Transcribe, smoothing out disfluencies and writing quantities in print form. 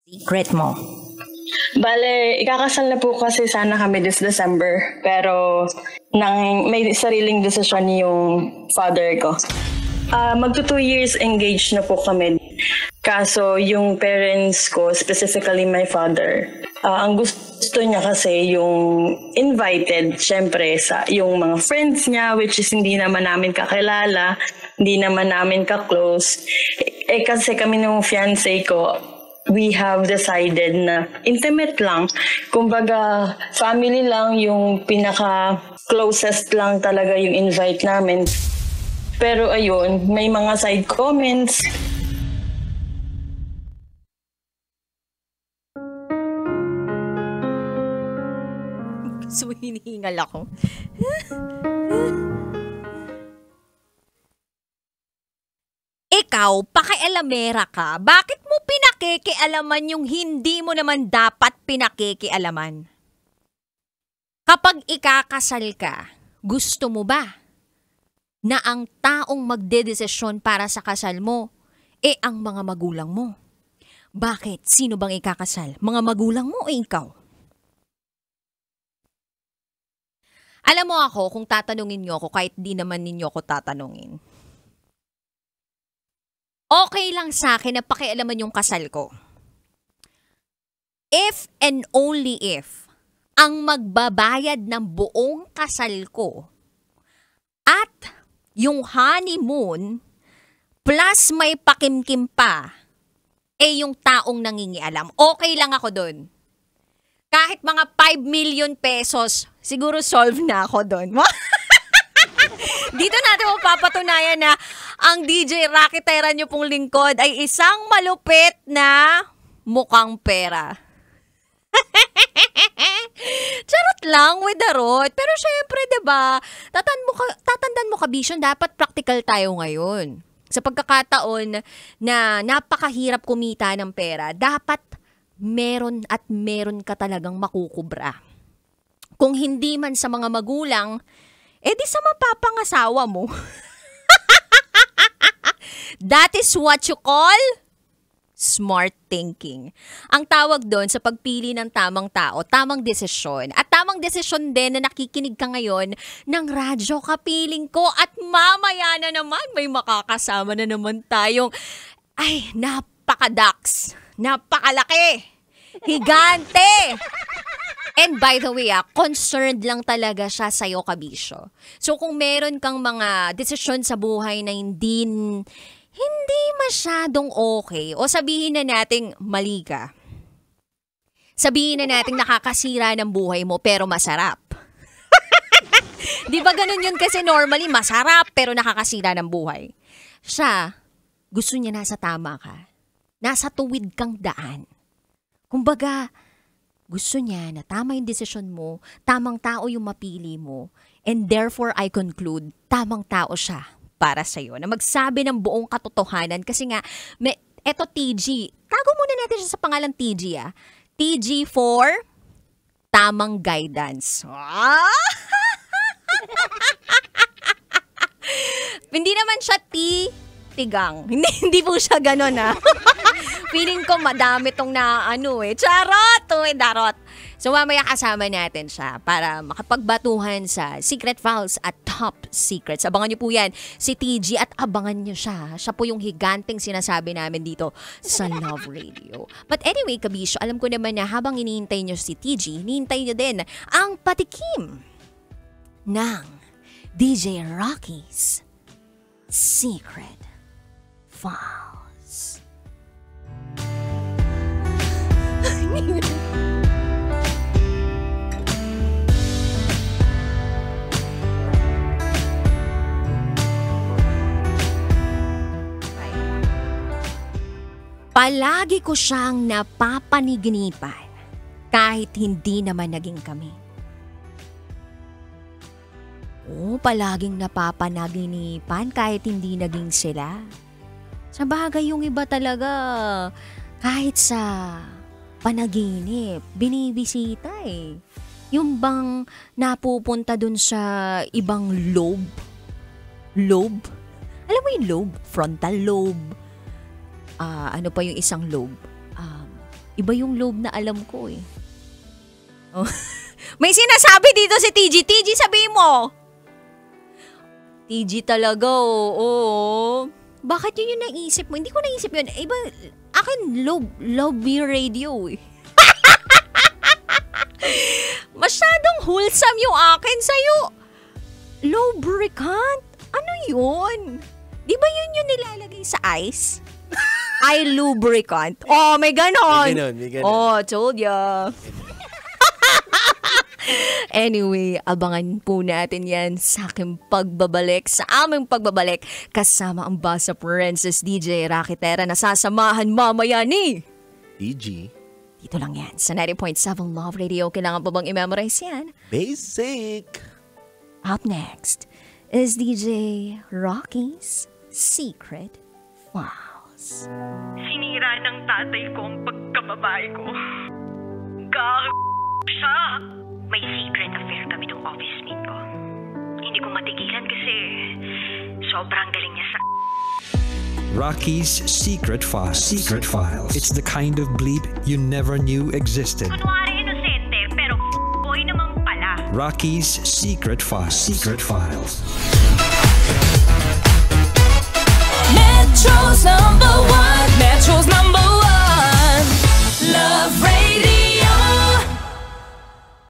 secret mo? Bale, ikakasal na po kasi sana kami this December. Pero may sariling desisyon yung father ko. Magto 2 years engaged na po kami. Kaso yung parents ko, specifically my father, ang gusto niya kasi yung invited, syempre, sa yung mga friends niya, which is hindi naman namin kakilala, hindi naman namin ka-close. Kasi kami nung fiancé ko, we have decided na intimate lang. Kumbaga, family lang, yung pinaka-closest lang talaga yung invite namin. Pero ayun, may mga side comments. So, hinihingal ako. Ikaw, pakialamera ka. Bakit mo pinakikialaman yung hindi mo naman dapat pinakikialaman? Kapag ikakasal ka, gusto mo ba na ang taong magdedesisyon para sa kasal mo, ang mga magulang mo? Bakit? Sino bang ikakasal? Mga magulang mo o ikaw? Alam mo ako, kung tatanungin niyo ako, kahit di naman ninyo ako tatanungin, okay lang sa akin na pakialaman yung kasal ko. If and only if ang magbabayad ng buong kasal ko at yung honeymoon plus may pakimkim pa, yung taong nangingialam, okay lang ako dun. Kahit mga 5 million pesos, siguro solve na ako doon. Dito natin mapapatunayan na ang DJ Rocky Terra nyo pong lingkod ay isang malupit na mukhang pera. Charot lang with the rot. Pero syempre, diba, tatandaan mo ka, Vision, dapat practical tayo ngayon. Sa pagkakataon na napakahirap kumita ng pera, dapat meron at meron ka talagang makukubra. Kung hindi man sa mga magulang, di sa mapapangasawa mo. That is what you call smart thinking. Ang tawag doon sa pagpili ng tamang tao, tamang desisyon. At tamang desisyon din na nakikinig ka ngayon ng radyo kapiling ko. At mamaya na naman, may makakasama na naman tayong, napaka-dax, napakalaki, higante. And by the way, concerned lang talaga siya sa'yo, kabisyo. So kung meron kang mga desisyon sa buhay na hindi masyadong okay, o sabihin na nating mali ka, sabihin na nating nakakasira ng buhay mo pero masarap. Di ba ganun yun kasi normally masarap pero nakakasira ng buhay? Siya, gusto niya nasa tama ka. Nasa tuwid kang daan. Kumbaga, gusto niya na tama yung desisyon mo, tamang tao yung mapili mo, and therefore I conclude, tamang tao siya para sa'yo, na magsabi ng buong katotohanan. Kasi nga, eto TG, tago muna natin siya sa pangalang TG TG for tamang guidance. Hindi naman siya tigang. Hindi po siya ganon Feeling ko madami tong charot! Darot! So mamaya kasama natin siya para makapagbatuhan sa Secret Files at Top Secrets. Abangan niyo po yan, si TG, at abangan niyo siya. Siya po yung higanteng sinasabi namin dito sa Love Radio. But anyway, kabisyo, alam ko naman na habang hinihintay niyo si TG, hinihintay niyo din ang patikim ng DJ Rocky's Secret Files. Palagi ko siyang napapaniginipan kahit hindi naman naging kami. Palaging napapanaginipan kahit hindi naging sila. Sa bagay yung iba talaga, kahit sa panaginip, binibisita Yung bang napupunta dun sa ibang lobe? Lobe? Alam mo yung lobe? Frontal lobe. Ano pa yung isang lobe? Iba yung lobe na alam ko eh. Oh. May sinasabi dito si TG. TG, sabihin mo. TG talaga, oo. Bakit yun yung naisip mo? Hindi ko naisip yun. Iba, akin love radio eh. Masyadong wholesome yung akin sa'yo. Lubricant? Ano yun? Di ba yun yung nilalagay sa ice? Ay, lubricant. Oh, may ganon. May ganon. Oh, told ya. Anyway, abangan po natin yan sa aking pagbabalik, sa aming pagbabalik, kasama ang Basa Princess DJ Rakitera na sasamahan mamaya ni TG. Dito lang yan sa 90.7 Love Radio. Kailangan pa bang i-memorize yan? Basic. Up next is DJ Rocky's Secret Files. Sinira ng tatay ko ang pagkababae ko. Siya. May secret affair kami ng office mate ko. Hindi ko matigilan kasi sobrang galing niya sa... Rocky's Secret Files. Secret Files. It's the kind of bleep you never knew existed. Kunwari inosente, pero boy naman pala. Rocky's Secret Files. Secret Files.